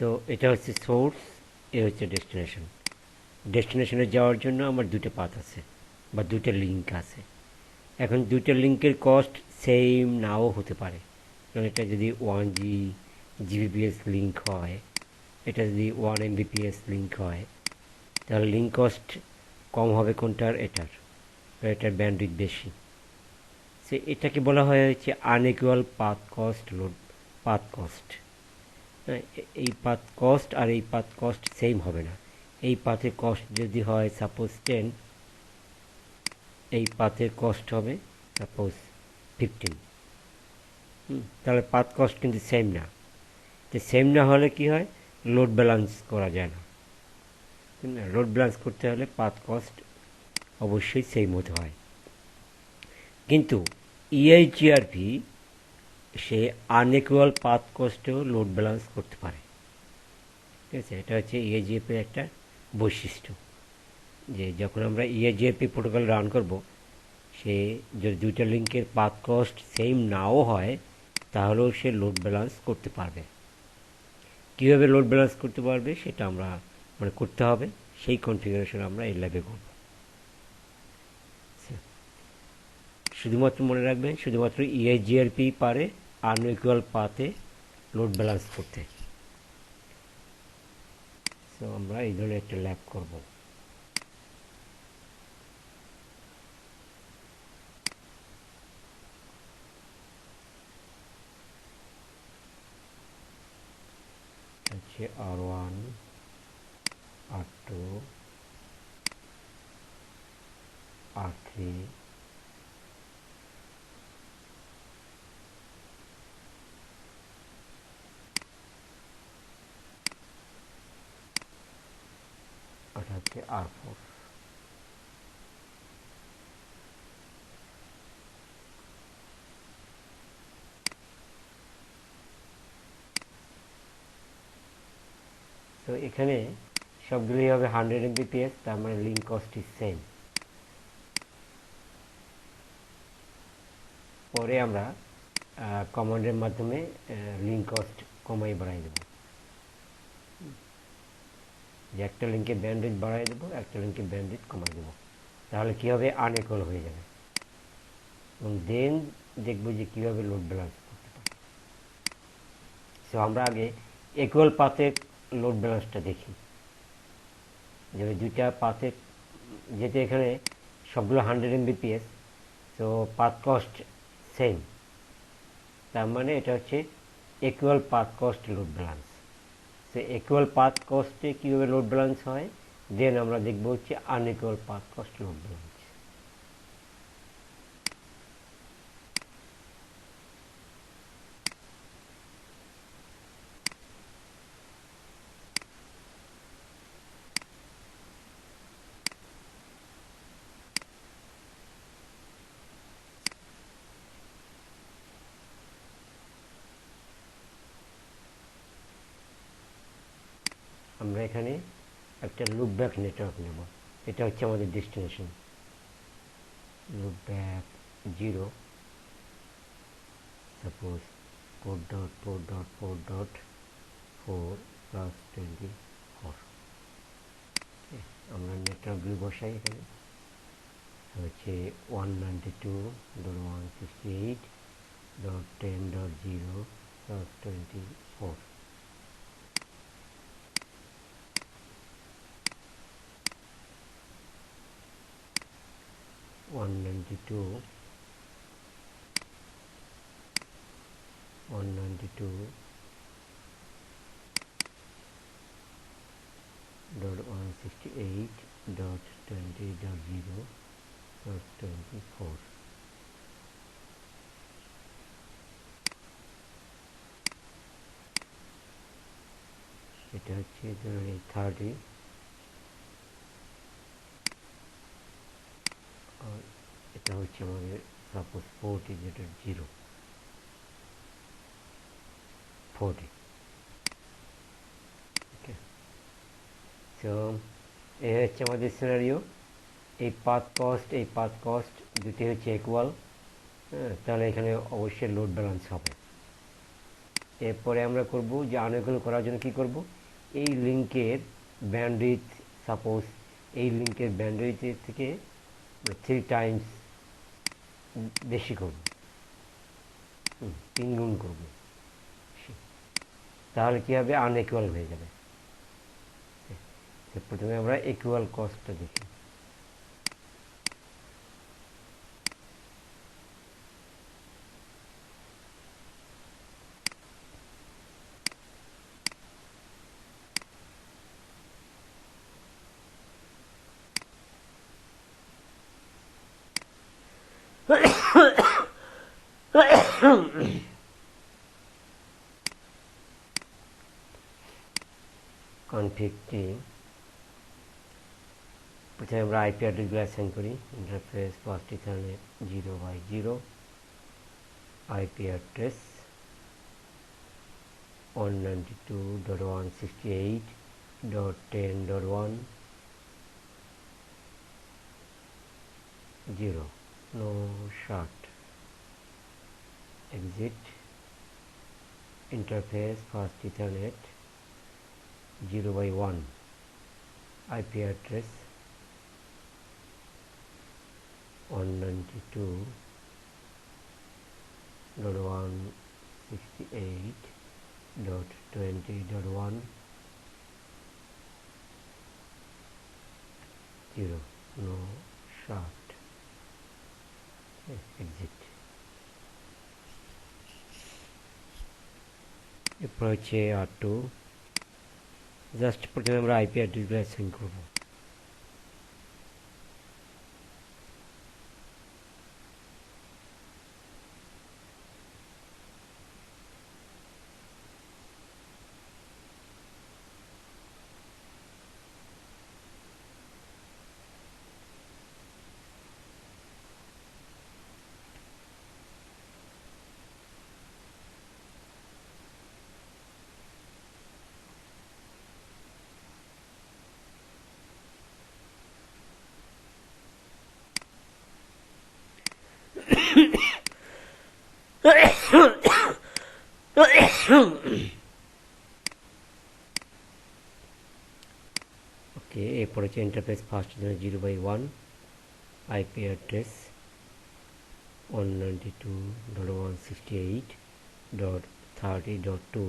So এটা হচ্ছে source, এ হচ্ছে ডেস্টিনেশন। ডেস্টিনেশনে যাওয়ার জন্য আমার দুটো পাথ আছে বা দুটো লিঙ্ক আছে। এখন দুটো লিঙ্কের কস্ট সেম নাও হতে পারে, কারণ এটা যদি 1G জিবিপিএস লিঙ্ক হয়, এটা যদি 1 Mbps লিঙ্ক হয়, তাহলে লিঙ্ক কস্ট কম হবে কোনটার? এটার, এটার ব্যান্ডউইথ বেশি। সে এটাকে বলা হয় হচ্ছে unequal path cost, load path cost. হ্যাঁ, এই পাথ কস্ট আর এই পাথ কস্ট সেম হবে না। এই পাথের কস্ট যদি হয় সাপোজ 10, এই পাথের কস্ট হবে সাপোজ 15। তাহলে পাথ কস্ট কিন্তু সেম না। তো সেম না হলে কি হয়? লোড ব্যালেন্স করা যায় না। লোড ব্যালেন্স করতে হলে পাথ কস্ট অবশ্যই সেম হতে হয়। কিন্তু ইআইজিআরপি সে আনইকুয়াল পাথ কস্টেও লোড ব্যালেন্স করতে পারে। ঠিক আছে, এটা হচ্ছে ইআইজিআরপির একটা বৈশিষ্ট্য, যে যখন আমরা ইআইজিআরপি প্রোটোকল রান করব, সে যদি দুইটা লিঙ্কের পাথ কস্ট সেম নাও হয়, তাহলেও সে লোড ব্যালেন্স করতে পারবে। কীভাবে লোড ব্যালেন্স করতে পারবে সেটা আমরা করতে হবে, সেই কনফিগারেশন আমরা এই ল্যাবে করব। শুধুমাত্র মনে রাখবেন, শুধুমাত্র ইআইজিআরপি পারে আনইকুয়াল পাথে লোড ব্যালেন্স করতে। সো আমরা এই ধরনের একটা ল্যাব করব। হচ্ছে R1, R2, R3, আর হচ্ছে R4। তো এখানে সবগুলোই হবে 100 Mbps, তার মানে লিঙ্ক কস্ট ইজ সেম। পরে আমরা কমান্ডের মাধ্যমে লিঙ্ক কস্ট কমাই বাড়াই দেবো, যে একটা লিঙ্কে ব্যান্ডউইথ বাড়াই দেবো, একটা লিঙ্কে ব্যান্ডউইথ কমাই দেবো। তাহলে কী হবে? আনইকুয়াল হয়ে যাবে। এবং দেন দেখবো যে কীভাবে লোড ব্যালেন্স করতে পারি। সো আমরা আগে ইকুয়াল পাথের লোড ব্যালেন্সটা দেখি। যে দুইটা পাথে, যেহেতু এখানে সবগুলো 100 Mbps, তো পাথ কস্ট সেম, তার মানে এটা হচ্ছে equal path cost load balance. সে ইকুয়াল পাথ কস্টে কীভাবে লোড ব্যালেন্স হয়, দেন আমরা দেখবো হচ্ছে unequal path cost load balance. আমরা এখানে একটা লুপ ব্যাক নেটওয়ার্ক নেব, এটা হচ্ছে আমাদের ডেস্টিনেশন। Loop back 0, suppose 4.4.4.4+24। আমরা নেটওয়ার্কগুলো বসাই এখানে। হচ্ছে 192.168.10.0+24। 192.168.20.24। এটা হচ্ছে ধরুন এই 30, আর এটা হচ্ছে আমাদের সাপোজ 40, যেটা 40। ওকে, তো এই হচ্ছে আমাদের সিনারিও। এই পাথ কস্ট দুটি হচ্ছে ইকুয়াল। হ্যাঁ, তাহলে এখানে অবশ্যই লোড ব্যালেন্স হবে। এরপরে আমরা করব যে আনএকুয়াল করার জন্য কি করব, এই লিঙ্কের ব্যান্ডউইথ, সাপোজ এই লিঙ্কের ব্যান্ডউইথের থেকে 3 টাইমস বেশি করব, 3 গুণ করব, তাহলে কী হবে, আনইকুয়াল হয়ে যাবে। প্রথমে আমরা ইকুয়াল কস্টটা দেখি। কনফিগটি প্রথমে আমরা আইপি অ্যাড্রেসগুলো অ্যাসাইন করি। Interface fast Ethernet 0/0, IP address 192.168.10.1 0, no short. Exit. Interface fast Ethernet 0/1, IP address 192.168.20.1 0, no short. Exit. এরপর হচ্ছে R2, জাস্ট প্রথমে আমরা আইপি অ্যাড্রেসগুলো অ্যাসাইন করব। ওকে, এরপর হচ্ছে interface first 0/1, IP address 192.168.30.2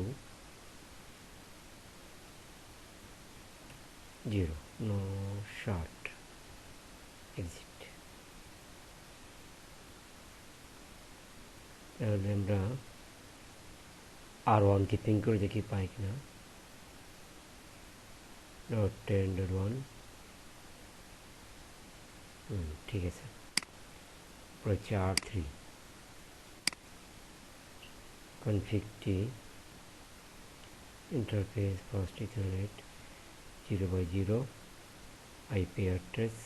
0, no short. Exit. তাহলে আমরা R1 কে পিং করে দেখি পাই কিনা। .10.1, ঠিক আছে। হচ্ছে R3, কনফিগটি interface fast Ethernet 0/0, IP address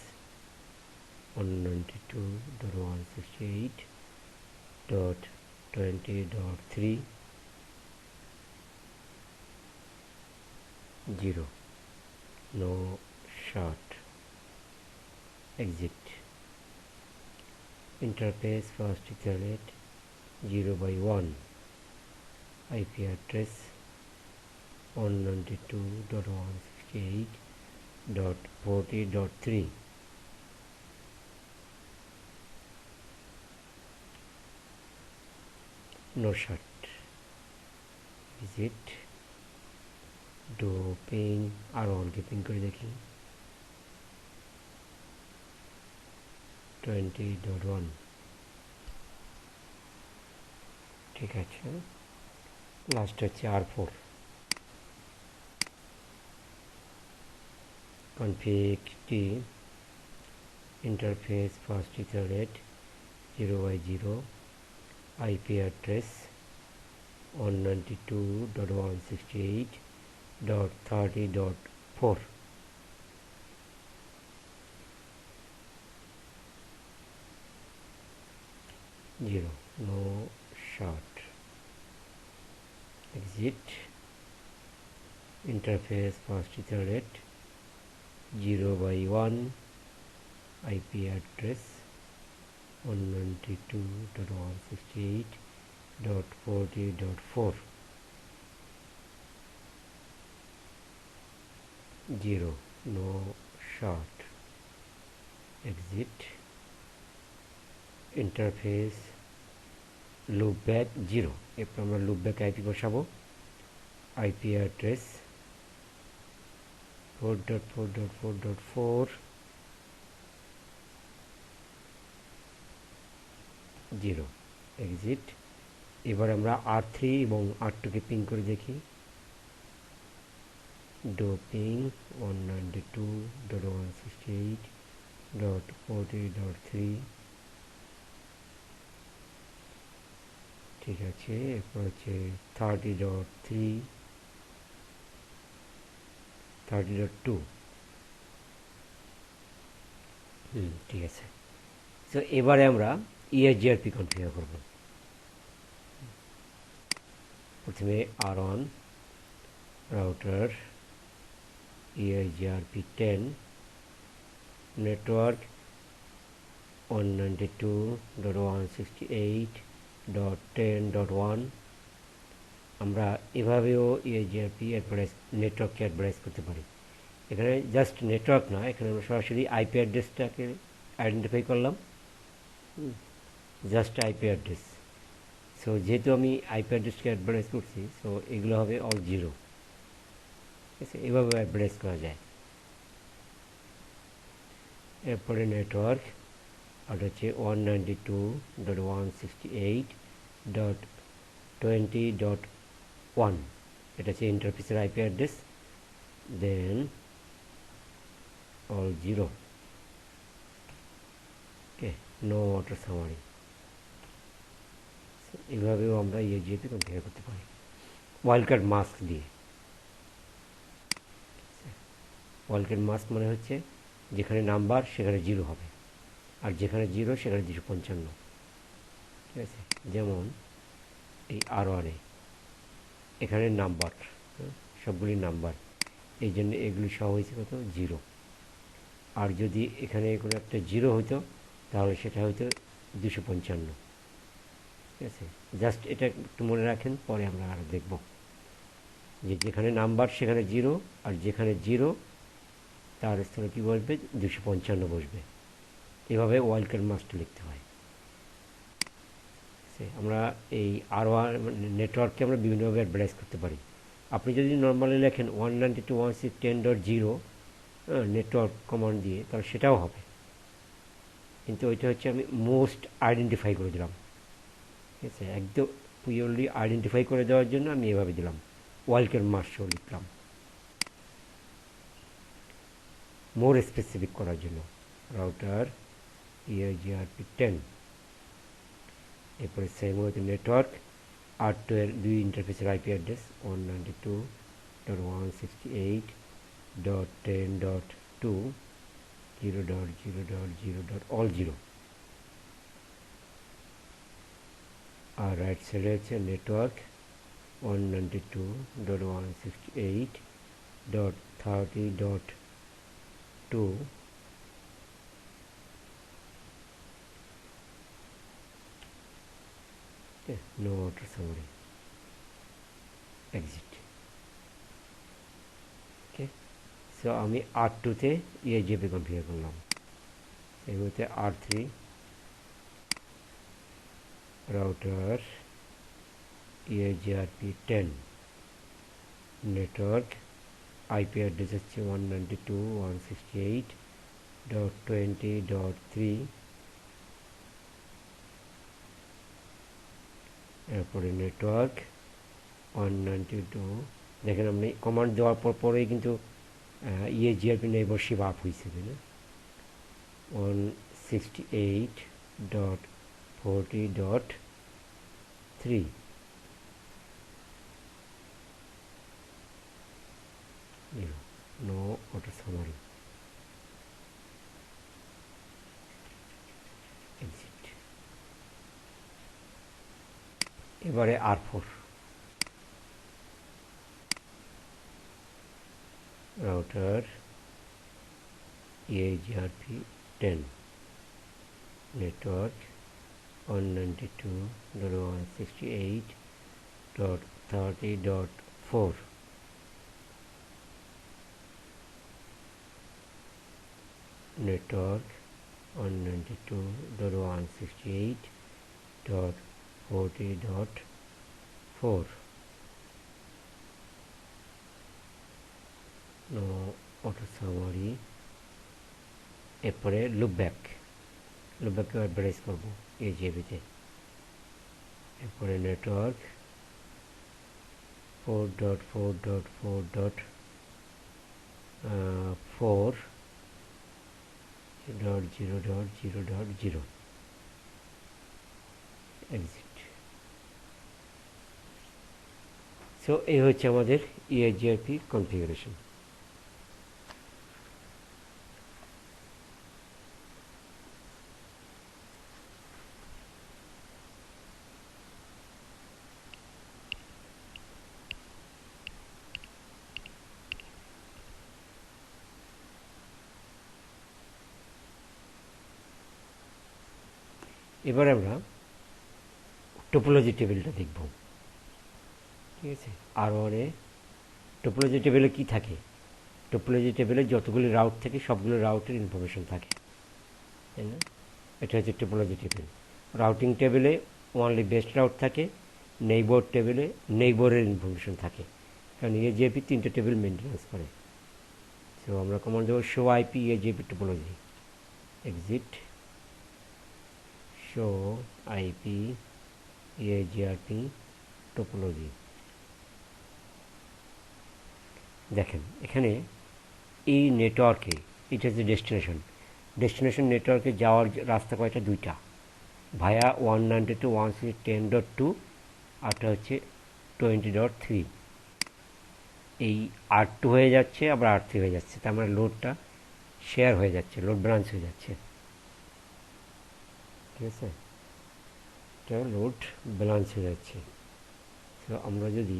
192.168.20.3 0, no short. Exit. Interface fast Ethernet 0/1, IP address 192.168.40.3 no short. Exit. Do ping R1 কে পিং করে দেখি 20.1, ঠিক আছে। লাস্ট হচ্ছে R4, কনফিগটি interface fast Ethernet 0/0, IP address 192.168.30.4 0, no short. Exit. Interface fast Ethernet 0/1, IP address 192.168.40.4 0, no short, exit, interface, loopback 0। এরপর আমরা loopback IP বসাবো, IP address 4.4.4.4 0, exit। এবার আমরা R3 এবং R2 কে পিং করে দেখি, do ping 192.168.40.3, ঠিক আছে। এরপর হচ্ছে 30.2, ঠিক আছে। তো এবারে আমরা EIGRP কনফিগার করব। প্রথমে R1 রাউটার EIGRP10 নেটওয়ার্ক 192.168.10.1। আমরা এভাবেও EIGRP অ্যাডভার্টাইজ নেটওয়ার্ককে অ্যাডভার্টাইজ করতে পারি। এখানে জাস্ট নেটওয়ার্ক না, এখানে আমরা সরাসরি আইপি অ্যাড্রেসটাকে আইডেন্টিফাই করলাম, জাস্ট আইপি অ্যাড্রেস। সো যেহেতু আমি আইপি অ্যাড্রেসকে অ্যাডভার্টাইজ করছি, সো এগুলো হবে অল 0, ঠিক আছে। এভাবে অ্যাডভার্টাইজ করা যায়। এরপরে নেটওয়ার্ক আর হচ্ছে 192.168.20.1, এটা হচ্ছে ইন্টারফেসের আইপি অ্যাড্রেস, দেন অল 0, ওকে, নো ওয়াটার সামারি। এভাবেও আমরা EIGRP কনফিগার করতে পারি ওয়াইল্ডকার্ড মাস্ক দিয়ে। ওয়াইল্ডকার্ড মাস্ক মানে হচ্ছে যেখানে নাম্বার সেখানে 0 হবে, আর যেখানে 0 সেখানে 255, ঠিক আছে। যেমন এই R1 এখানে নাম্বার, সবগুলি নাম্বার, এই জন্য এগুলি সহ হয়েছে কত 0। আর যদি এখানে কোনো একটা 0 হতো তাহলে সেটা হয়তো 255, ঠিক আছে। জাস্ট এটা একটু মনে রাখেন, পরে আমরা আর দেখব যে যেখানে নাম্বার সেখানে 0, আর যেখানে 0 তার স্থানে কী বসবে, 255 বসবে। এভাবে ওয়াইল্ডকার্ড মাস্কটা লিখতে হয়। আমরা এই R1 নেটওয়ার্ককে আমরা বিভিন্নভাবে অ্যাডভার্টাইজ করতে পারি। আপনি যদি নর্মালি লেখেন 192.168.10.0 নেটওয়ার্ক কমান্ড দিয়ে, তাহলে সেটাও হবে, কিন্তু ওইটা হচ্ছে আমি মোস্ট আইডেন্টিফাই করে দিলাম, ঠিক আছে। একদম পিওরলি আইডেন্টিফাই করে দেওয়ার জন্য আমি এভাবে দিলাম, ওয়াইল্ডকার্ড মাস্ক লিখলাম মোর স্পেসিফিক করার জন্য। রাউটার EIGRP10, এরপরে সেম ওয়েতে নেটওয়ার্ক R2 এর দুই ইন্টারফেসের আইপি অ্যাড্রেস 192.168.10.2 0.0.0. all 0। আর রাইট সাইডে আছে network 192.168.30.2, no water summary, exit, ওকে। সো আমি R2-তে EIGRP কনফিগার করলাম, এই মধ্যে R3 router EIGRP10 network IP address হচ্ছে 192.168.20.3, এরপরে নেটওয়ার্ক 192, দেখেন আপনি কমান্ড দেওয়ার পরেই কিন্তু EIGRP নেইবারশিপ আপ হয়েছে, তাই না। 168.40.3, নো ওয়াটার সামারি, এক্সিট। এবারে R4 router EIGRP10 network 192.168.30.4, network 192.168.40.4 auto summary এরপরে লুপব্যাককে অ্যাডভার্টাইজ করবো AJB-তে এরপরে নেটওয়ার্ক 4.4.4.4.0.0.0 এক্সিট। সো এই হচ্ছে আমাদের EIGRP কনফিগারেশন। এবার আমরা টোপোলজি টেবিলটা দেখব। ঠিক আছে, R1-এ টোপোলজি টেবিলে কি থাকে? টোপোলজি টেবিলে যতগুলি রাউট থাকে সবগুলো রাউটের ইনফরমেশন থাকে, তাই না? এটা হচ্ছে টোপোলজি টেবিল। রাউটিং টেবিলে ওনলি বেস্ট রাউট থাকে, নেইবর টেবিলে নেইবরের ইনফরমেশন থাকে, কারণ EIGRP 3টে টেবিল মেনটেন্যান্স করে। সো আমরা কমান্ড দেবো show IP EIGRP topology, exit show IP EIGRP topology. দেখেন এখানে এই নেটওয়ার্কে এটা হচ্ছে ডেস্টিনেশন নেটওয়ার্কে যাওয়ার রাস্তা কয়টা? দুইটা, ভায়া 192.168.10.2 আরটা হচ্ছে 20.3। এই R2 হয়ে যাচ্ছে আবার R3 হয়ে যাচ্ছে, তার মানে লোডটা শেয়ার হয়ে যাচ্ছে, লোড ব্রাঞ্চ হয়ে যাচ্ছে। ঠিক আছে, এটা লোড ব্যালেন্স হয়ে যাচ্ছে। তো আমরা যদি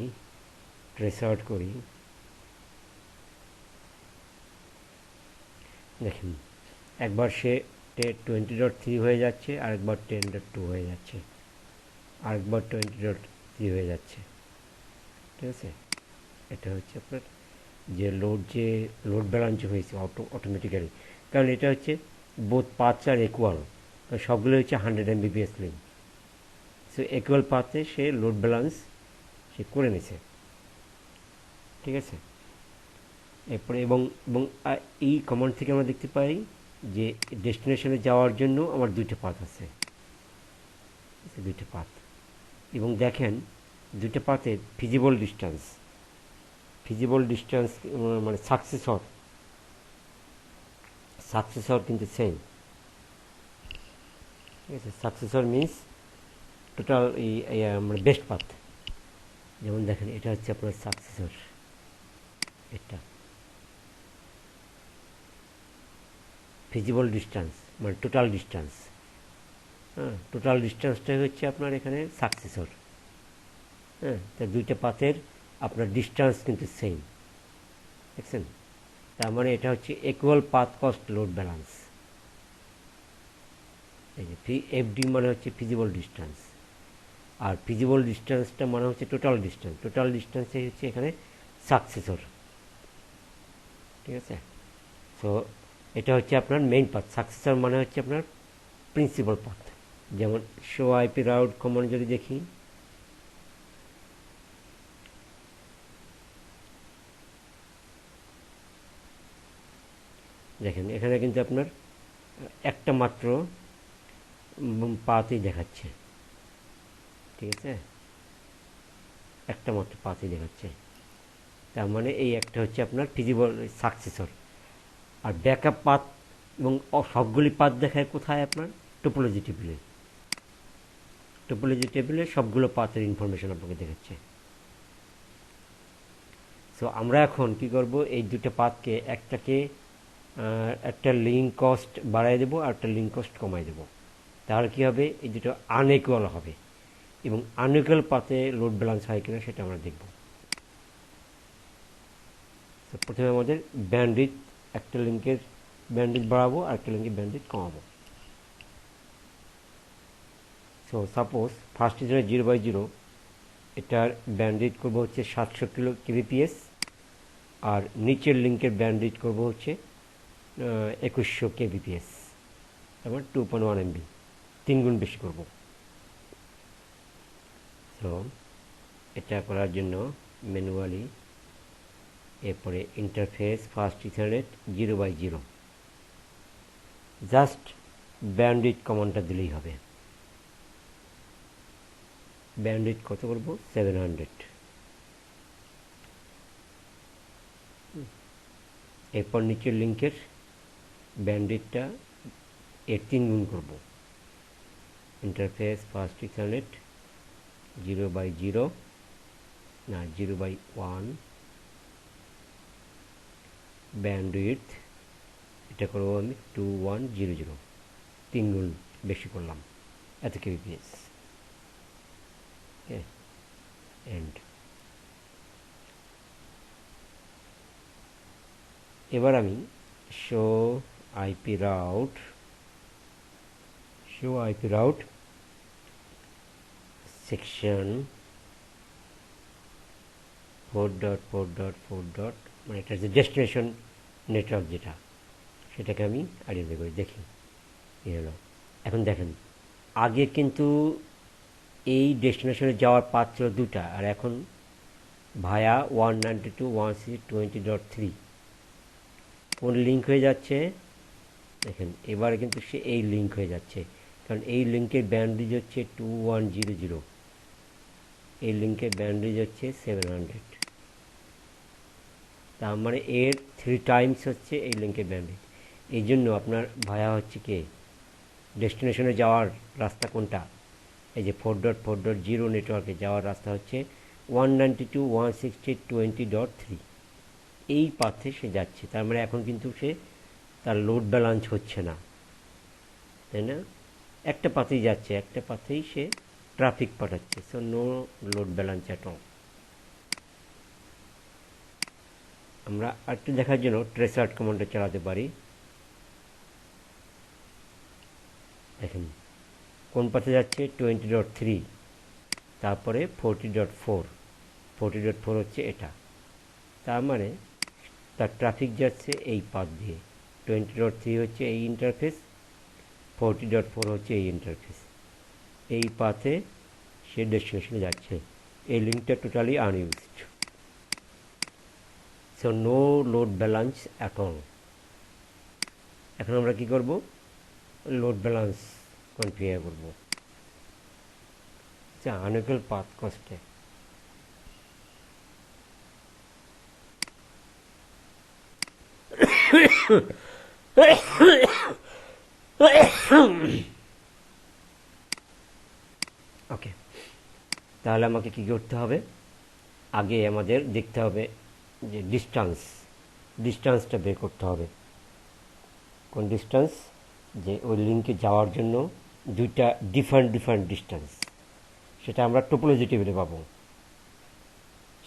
ট্রেস আউট করি, দেখেন একবার সে 20.3 হয়ে যাচ্ছে, আরেকবার 10.2 হয়ে যাচ্ছে, আরেকবার 20.3 হয়ে যাচ্ছে। ঠিক আছে, এটা হচ্ছে আপনার যে লোড ব্যালেন্স হয়েছে অটোমেটিক্যালি, কারণ এটা হচ্ছে বোথ পাথস আর ইকুয়াল, সবগুলো হচ্ছে 100 Mbps লিঙ্ক। সো ইকুয়াল পাথে সে লোড ব্যালেন্স সে করে নিছে। ঠিক আছে, এরপরে এবং এবং এই কমান্ড থেকে আমরা দেখতে পাই যে ডেস্টিনেশনে যাওয়ার জন্য আমার দুইটা পাথ আছে, দুইটা পাথ। এবং দেখেন দুইটা পাথের ফিজিবল ডিস্টেন্স মানে সাকসেসর কিন্তু সেম। ঠিক আছে, সাকসেসর মিনস টোটাল মানে বেস্ট পাথ। যেমন দেখেন এটা হচ্ছে আপনার সাকসেসর, এটা ফিজিবল ডিস্টেন্স মানে টোটাল ডিস্টেন্স। হ্যাঁ, টোটাল ডিস্টেন্সটাই হচ্ছে আপনার এখানে সাকসেসর। হ্যাঁ, তা দুইটা পাথের আপনার ডিস্টেন্স কিন্তু সেম, দেখছেন? তার মানে এটা হচ্ছে equal path cost load balance. এই যে FD মানে হচ্ছে ফিজিবল ডিস্টেন্স, আর ফিজিবল ডিস্টেন্সটা মানে হচ্ছে টোটাল ডিস্টেন্সে হচ্ছে এখানে সাকসেসর। ঠিক আছে, সো এটা হচ্ছে আপনার মেইন পাথ, সাকসেসর মানে হচ্ছে আপনার প্রিন্সিপাল পাথ। যেমন শো আইপি রাউট কমান্ড যদি দেখি, দেখেন এখানে কিন্তু আপনার একটা মাত্র পাথই দেখাচ্ছে। ঠিক আছে, একটা মাত্র পাথই দেখাচ্ছে, তার মানে এই একটা হচ্ছে আপনার ফিজিবল সাকসেসর। আর ব্যাকআপ পাথ এবং সবগুলি পাথ দেখায় কোথায়? আপনার টোপোলজি টেবিলে সবগুলো পাথের ইনফরমেশন আপনাকে দেখাচ্ছে। সো আমরা এখন কি করব, এই দুটো পাথকে একটা লিঙ্ক কস্ট বাড়াই দেবো আর একটা লিঙ্ক কস্ট কমাই দেবো। তাহলে কি হবে, এই দুটো আনইকুয়াল হবে, এবং আনইকুয়াল পাথে লোড ব্যালেন্স হয় কিনা সেটা আমরা দেখব। প্রথমে আমাদের ব্যান্ডউইথ, একটা লিঙ্কের ব্যান্ডউইথ বাড়াবো আর একটা লিঙ্কের ব্যান্ডউইথ কমাবো। সো সাপোজ ফার্স্ট হিসেবে 0/0, এটার ব্যান্ডউইথ করবো হচ্ছে 700 kbps, আর নিচের লিঙ্কের ব্যান্ডউইথ করবো হচ্ছে 2100 kbps, তারপর 2.1 MB, 3 গুণ বেশি করব। তো এটা করার জন্য ম্যানুয়ালি এরপরে interface fast Ethernet 0/0, just bandwidth কমান্ডটা দিলেই হবে। ব্যান্ডউইথ কত করব? 700। এরপর নিচের লিঙ্কের ব্যান্ডউইথটা এর 3 গুণ করব। ইন্টারফেস ফাস্ট ইথারনেট 0/0 না 0/1, ব্যান্ডউইথ এটা করবো আমি 2100, 3 গুণ বেশি করলাম, এত kbps। এন্ড এবার আমি শো আইপি রাউট সেকশন 4.4.4. মানে এটা যে ডেস্টিনেশন নেটওয়ার্ক যেটা, সেটাকে আমি আইডেন্টিফাই করি। দেখি কী হলো। এখন দেখেন, আগে কিন্তু এই ডেস্টিনেশনে যাওয়ার পাথ ছিল 2টা, আর এখন ভায়া 192.168.20.3 কোন লিঙ্ক হয়ে যাচ্ছে দেখেন। এবারে কিন্তু সে এই লিঙ্ক হয়ে যাচ্ছে, কারণ এই লিঙ্কের ব্যান্ডউইথ হচ্ছে 2100, এই লিঙ্কের ব্যান্ডউইথ হচ্ছে 700। তার মানে এর 3 টাইমস হচ্ছে এই লিঙ্কের ব্যান্ডউইথ। এই জন্য আপনার ভায়া হচ্ছে কি, ডেস্টিনেশনে যাওয়ার রাস্তা কোনটা, এই যে 4.4.0 নেটওয়ার্কে যাওয়ার রাস্তা হচ্ছে 192.168.20.3, এই পাথে সে যাচ্ছে। তার মানে এখন কিন্তু সে তার লোড ব্যালেন্স হচ্ছে না, তাই না? একটা পাথেই যাচ্ছে, একটা পাথেই সে ট্রাফিক পাঠাচ্ছে, so no load balance at all. আমরা আরেকটু দেখার জন্য ট্রেসার্ট কমান্ডটা চালাতে পারি। দেখেন কোন পাথে যাচ্ছে, 20.3, তারপরে 40.4 হচ্ছে এটা। তার মানে তার ট্রাফিক যাচ্ছে এই পাথ দিয়ে। 20.3 হচ্ছে এই ইন্টারফেস, 40.4 হচ্ছে এই ইন্টারফেস, এই পাথে সে ডেস্টিনেশনে যাচ্ছে। এই লিঙ্কটা totally unused, so no load balance at all. এখন আমরা কি করব, লোড ব্যালেন্স কনফিগার করব। আচ্ছা, আনইকুয়াল পাথ কস্টে ওকে, তাহলে আমাকে কী করতে হবে, আগে আমাদের দেখতে হবে যে ডিস্টেন্সটা বের করতে হবে। কোন ডিস্টেন্স, যে ওই লিঙ্কে যাওয়ার জন্য 2টা ডিফারেন্ট ডিস্টেন্স, সেটা আমরা টোপোলজি টেবিলে পাবো।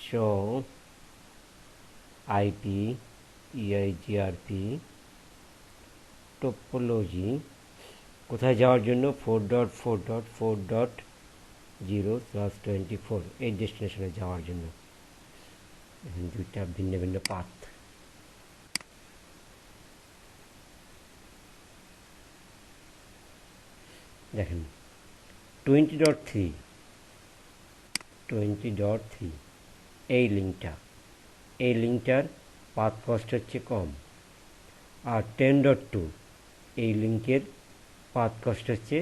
সো আইপি EIGRP টোপোলজি, কোথায় যাওয়ার জন্য 4.4.4.0/24, এই ডেস্টিনেশনে যাওয়ার জন্য 2টা ভিন্ন ভিন্ন পাথ। দেখেন 20.3 এই লিঙ্কটার পাথ কস্ট হচ্ছে কম, আর 10.2 এই লিঙ্কের পাথ কস্ট হচ্ছে,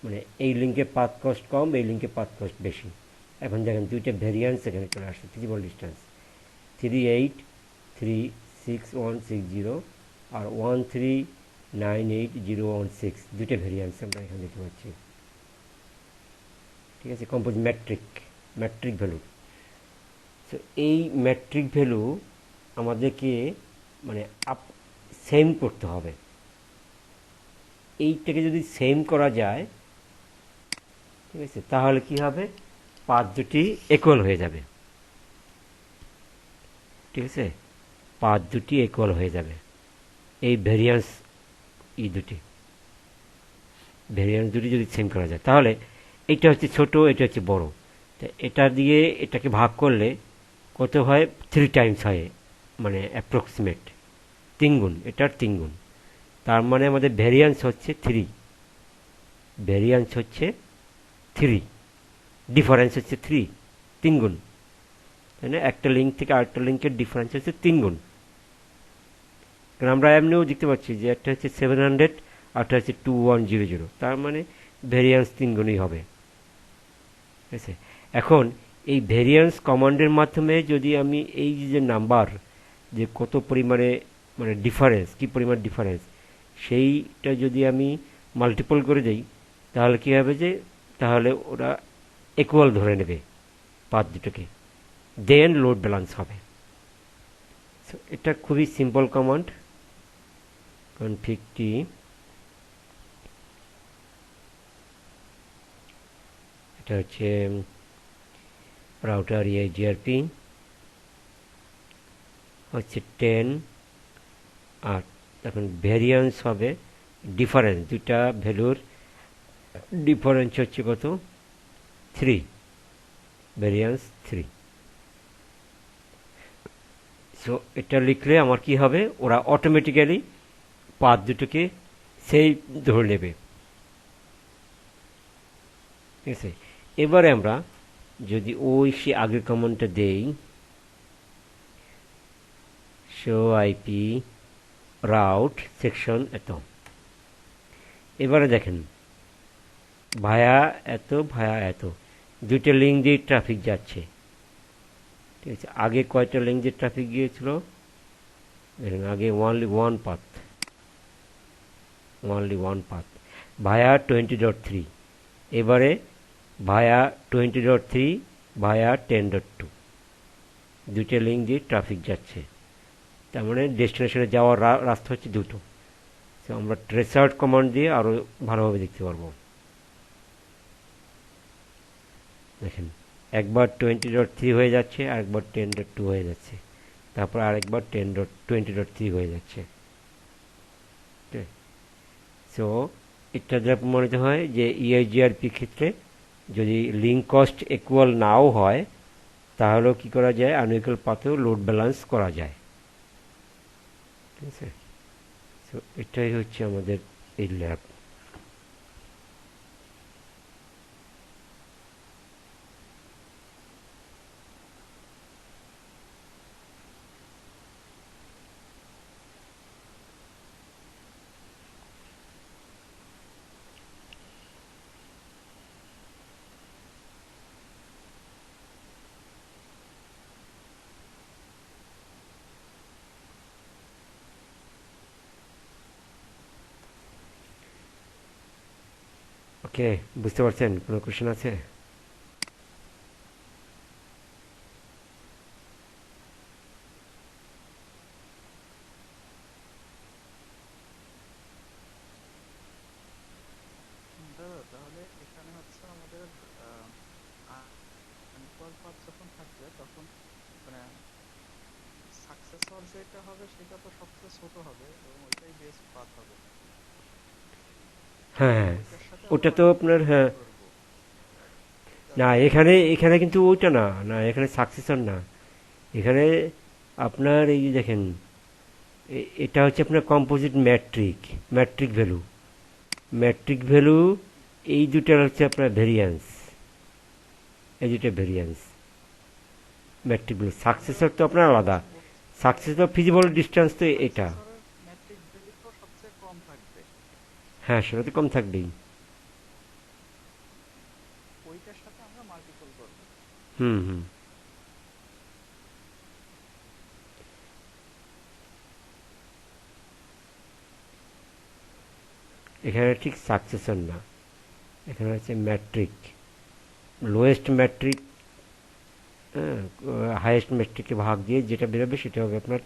মানে এই লিঙ্কের পাথ কস্ট কম, এই লিঙ্কের পাথ কস্ট বেশি। এখন দেখেন 2টা ভেরিয়েন্স এখানে চলে আসছে, ফিজিবল ডিস্টেন্স 3836.160 আর 1398.016, 2টা ভেরিয়েন্স আমরা এখানে দেখতে পাচ্ছি। ঠিক আছে, কম্পোজ ম্যাট্রিক ভ্যালু। সো এই ম্যাট্রিক ভ্যালু আমাদেরকে মানে সেম করতে হবে। এইটাকে যদি সেম করা যায়, ঠিক আছে, তাহলে কি হবে, পাথ দুটি ইকুয়াল হয়ে যাবে। ঠিক আছে, পাথ দুটি ইকুয়াল হয়ে যাবে। এই ভেরিয়েন্স দুটি যদি সেম করা যায়, তাহলে এটা হচ্ছে ছোট, এটা হচ্ছে বড়, তো এটা দিয়ে এটাকে ভাগ করলে কত হয়, 3 টাইমস হয়, মানে অ্যাপ্রক্সিমেট তিনগুণ, এটার তিনগুণ। তার মানে আমাদের ভ্যারিয়েন্স হচ্ছে 3, ভ্যারিয়েন্স হচ্ছে 3, ডিফারেন্স হচ্ছে 3, তিনগুণ, তাই না? একটা লিঙ্ক থেকে আরেকটা লিঙ্কের ডিফারেন্স হচ্ছে তিনগুণ। কারণ আমরা এমনিও দেখতে পাচ্ছি যে একটা হচ্ছে 700, আরটা হচ্ছে 2100, তার মানে ভ্যারিয়েন্স তিনগুণই হবে, ঠিক আছে? এখন এই ভ্যারিয়েন্স কমান্ডের মাধ্যমে যদি আমি এই যে নাম্বার, যে কত পরিমাণে মানে ডিফারেন্স, কী পরিমাণ ডিফারেন্স, সেইটা যদি আমি মাল্টিপল করে দিই, তাহলে কী হবে, যে তাহলে ওরা ইকুয়াল ধরে নেবে পাথ দুটোকে, দেন লোড ব্যালেন্স হবে। সো এটা খুবই সিম্পল কমান্ড, কনফিগ টি, এটা হচ্ছে রাউটার EIGRP হচ্ছে 10, আর এখন ভ্যারিয়েন্স হবে ডিফারেন্স, দুটা ভ্যালুর ডিফারেন্স হচ্ছে কত, 3, ভ্যারিয়েন্স 3। সো এটা লিখলে আমার কি হবে, ওরা অটোমেটিক্যালি পাথ দুটোকে সেই ধরে নেবে, ঠিক আছে? এবারে আমরা যদি ওই সে আগের কমান্ডটা দেই, শো আইপি রাউট সেকশন এত, এবারে দেখেন ভায়া এত, ভায়া এত, দুইটা লিঙ্ক দিয়ে ট্রাফিক যাচ্ছে, ঠিক আছে? আগে কয়টা লিঙ্ক দিয়ে ট্রাফিক গিয়েছিল, দেখেন আগে only one path ভায়া 20.3, এবারে ভায়া 20.3 ভায়া 10.2, দুইটা লিঙ্ক দিয়ে ট্রাফিক যাচ্ছে, তার মানে ডেস্টিনেশনে যাওয়ার রাস্তা হচ্ছে দুটো। তো আমরা ট্রেসার্ট কমান্ড দিয়ে আরও ভালোভাবে দেখতে পারবো। দেখেন একবার 20.3 হয়ে যাচ্ছে, আরেকবার 10.2 হয়ে যাচ্ছে, তারপর আরেকবার 20.3 হয়ে যাচ্ছে। সো এটা যা প্রমাণিত হয় যে EIGRP ক্ষেত্রে যদি লিঙ্ক কস্ট ইকুয়াল নাও হয়, তাহলেও কি করা যায়, আনইকুয়াল পাথেও লোড ব্যালেন্স করা যায়, ঠিক আছে? সো এটাই হচ্ছে আমাদের এই ল্যাব। ওকে, বুঝতে পারছেন? কোনো কোশ্চেন আছে? দাদা তাহলে এখানে হচ্ছে আমাদের আনইকুয়াল পাথ যখন থাকবে তখন মানে সাকসেসর যেটা হবে সেটা তো সবচেয়ে ছোট হবে এবং ওইটাই বেস্ট পাথ হবে, হ্যাঁ হ্যাঁ, ওইটার সাথে আমরা ওটা তো আপনার, মাল্টিপল হ্যাঁ, করব না যাতে এখানে এখানে কিন্তু ওইটা না, না এখানে সাকসেসর না, এখানে আপনার এই যে দেখেন, এটা হচ্ছে আপনার composite matric value, matric value, এই দুটার হচ্ছে আপনার ভেরিয়েন্স, এই দুটো ভেরিয়েন্স ম্যাট্রিক ভ্যালু। আমরা সাকসেসর তো আপনার যেটা আলাদা, বলছি সাকসেসর ফিজিবল ডিস্টেন্স তো এটা, সাকসেসরের ম্যাট্রিক ভ্যালু তো সবচেয়ে কম থাকবে, হ্যাঁ সেটা তো কম থাকবেই। ওইটার সাথে আমরা মাল্টিপল করব। হুম হুম, এখানে ঠিক সাকসেসর না, এখানে হচ্ছে ম্যাট্রিক, লোয়েস্ট ম্যাট্রিক, হ্যাঁ, হাইয়েস্ট ম্যাট্রিককে ভাগ দিয়ে যেটা বেরোবে সেটা হবে আপনার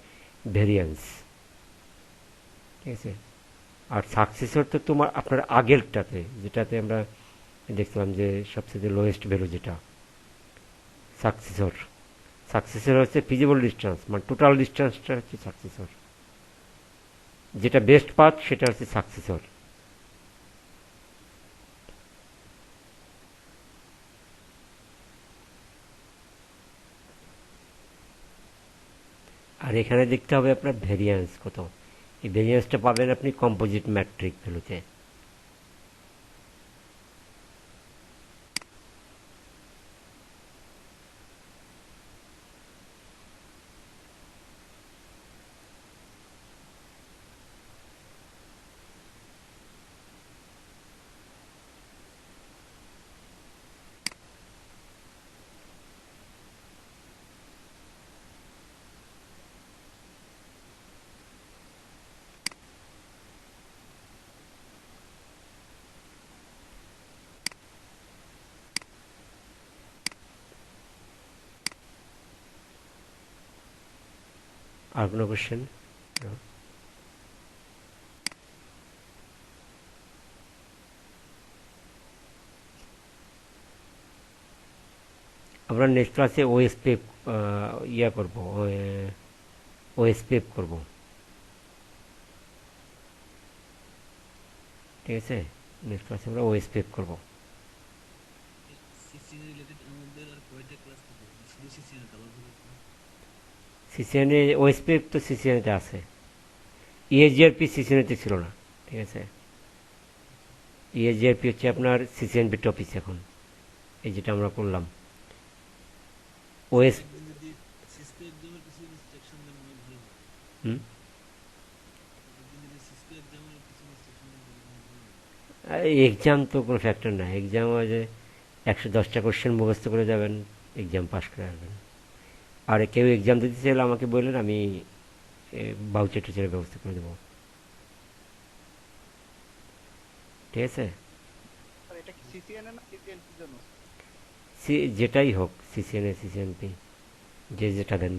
ভেরিয়েন্স, ঠিক আছে? আর সাকসেসর তো তোমার আপনার আগেরটাতে, যেটাতে আমরা দেখলাম যে সবচেয়ে লোয়েস্ট ভ্যালু যেটা সাকসেসর, সাকসেসর হচ্ছে ফিজিবল ডিস্টেন্স, মানে টোটাল ডিস্টেন্সটা হচ্ছে সাকসেসর, যেটা বেস্ট পাথ সেটা হচ্ছে সাকসেসর। আর এখানে দেখতে হবে আপনার ভেরিয়েন্স কত, এই ভেরিয়েন্সটা পাবেন আপনি কম্পোজিট ম্যাট্রিক ভ্যালুতে। আর কোনো কোশ্চেন? আমরা নেক্সট ক্লাসে ওএসপিএফ ইয়া করব, ওএসপিএফ করব, ঠিক আছে? নেক্সট ক্লাসে আমরা ওএসপিএফ করব। সিসিএন রিলেটেড আমাদের আর কয়টা ক্লাস থাকে? শুধু সিসিএন টা আলাদা হবে না? সিসিএনে ওএসপিএফ তো সিসিএনেতে আছে, ইএসজিআরপি সিসিএনেতে ছিল না, ঠিক আছে? ইএসজিআরপি হচ্ছে আপনার সিসিএনপি টপিক এখন, এই যেটা আমরা করলাম। ওএস একদিন যদি সিসকো এক্সামের কিছু ইনস্ট্রাকশন দেন মনে হয় ভালো হয়। হুম, একদিন যদি সিসকো এক্সামের কিছু ইনস্ট্রাকশন দেন তাহলে মনে হয় ভালো হয়। এক্সাম তো কোনো ফ্যাক্টর না, এক্সাম যে 110টা কোশ্চেন মুখস্থ করে যাবেন, এক্সাম পাস করে আসবেন। আর কেউ এক্সাম দিতে চাইলে আমাকে বললেন, আমি ভাউচার টিচারের ব্যবস্থা করে দেবো, ঠিক আছে? স্যার এটা কি সিসিএন এ না সিসিএনপির জন্য? যেটাই হোক, সিসিএনএ সিসিএনপি, যে যেটা দেন।